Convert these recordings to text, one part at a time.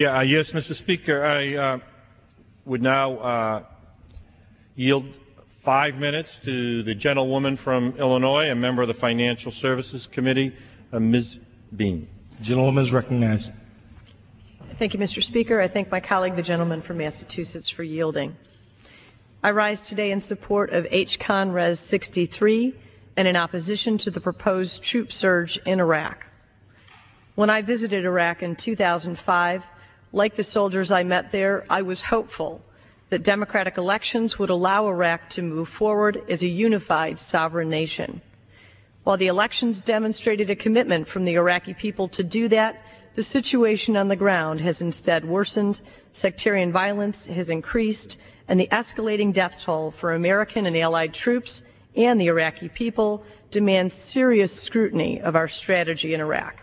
Yes, Mr. Speaker. I would now yield 5 minutes to the gentlewoman from Illinois, a member of the Financial Services Committee, Ms. Bean. The gentlewoman is recognized. Thank you, Mr. Speaker. I thank my colleague, the gentleman from Massachusetts, for yielding. I rise today in support of H-Con Res 63 and in opposition to the proposed troop surge in Iraq. When I visited Iraq in 2005, like the soldiers I met there, I was hopeful that democratic elections would allow Iraq to move forward as a unified sovereign nation. While the elections demonstrated a commitment from the Iraqi people to do that, the situation on the ground has instead worsened, sectarian violence has increased, and the escalating death toll for American and allied troops and the Iraqi people demands serious scrutiny of our strategy in Iraq.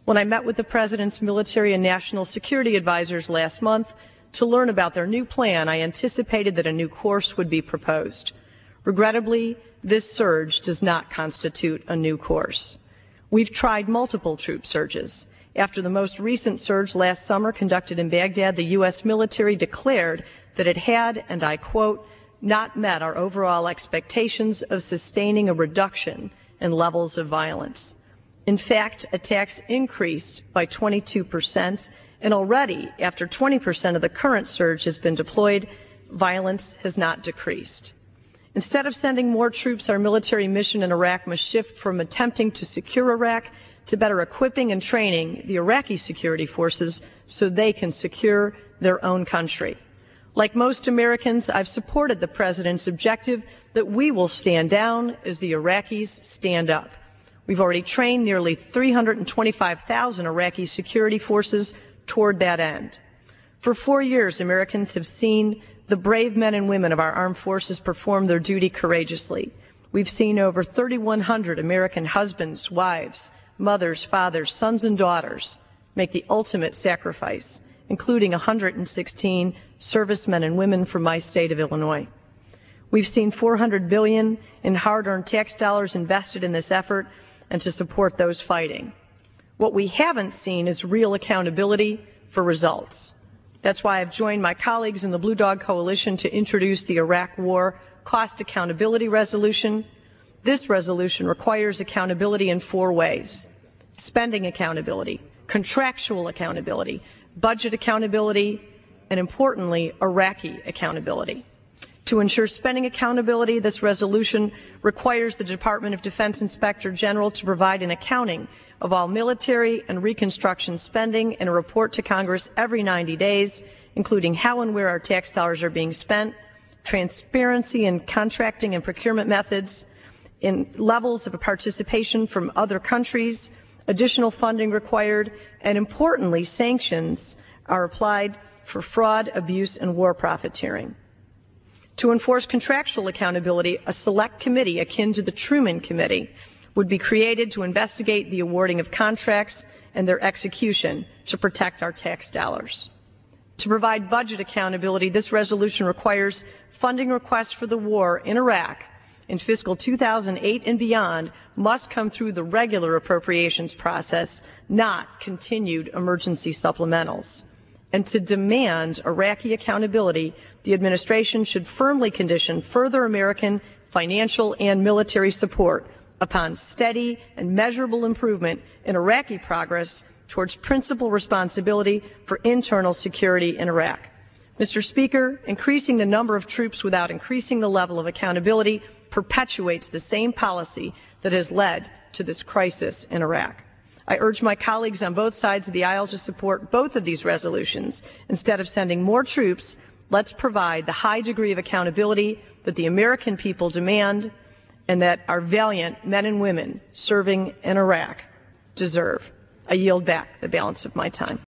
When I met with the President's military and national security advisors last month to learn about their new plan, I anticipated that a new course would be proposed. Regrettably, this surge does not constitute a new course. We've tried multiple troop surges. After the most recent surge last summer conducted in Baghdad, the U.S. military declared that it had, and I quote, not met our overall expectations of sustaining a reduction in levels of violence. In fact, attacks increased by 22%, and already, after 20% of the current surge has been deployed, violence has not decreased. Instead of sending more troops, our military mission in Iraq must shift from attempting to secure Iraq to better equipping and training the Iraqi security forces so they can secure their own country. Like most Americans, I've supported the President's objective that we will stand down as the Iraqis stand up. We've already trained nearly 325,000 Iraqi security forces toward that end. For 4 years, Americans have seen the brave men and women of our armed forces perform their duty courageously. We've seen over 3,100 American husbands, wives, mothers, fathers, sons, and daughters make the ultimate sacrifice, including 116 servicemen and women from my state of Illinois. We've seen $400 billion in hard-earned tax dollars invested in this effort and to support those fighting. What we haven't seen is real accountability for results. That's why I've joined my colleagues in the Blue Dog Coalition to introduce the Iraq War Cost Accountability Resolution. This resolution requires accountability in 4 ways: spending accountability, contractual accountability, budget accountability, and importantly, Iraqi accountability. To ensure spending accountability, this resolution requires the Department of Defense Inspector General to provide an accounting of all military and reconstruction spending and a report to Congress every 90 days, including how and where our tax dollars are being spent, transparency in contracting and procurement methods, in levels of participation from other countries, additional funding required, and importantly, sanctions are applied for fraud, abuse, and war profiteering. To enforce contractual accountability, a select committee akin to the Truman Committee would be created to investigate the awarding of contracts and their execution to protect our tax dollars. To provide budget accountability, this resolution requires funding requests for the war in Iraq in fiscal 2008 and beyond must come through the regular appropriations process, not continued emergency supplementals. And to demand Iraqi accountability, the administration should firmly condition further American financial and military support upon steady and measurable improvement in Iraqi progress towards principal responsibility for internal security in Iraq. Mr. Speaker, increasing the number of troops without increasing the level of accountability perpetuates the same policy that has led to this crisis in Iraq. I urge my colleagues on both sides of the aisle to support both of these resolutions. Instead of sending more troops, let's provide the high degree of accountability that the American people demand and that our valiant men and women serving in Iraq deserve. I yield back the balance of my time.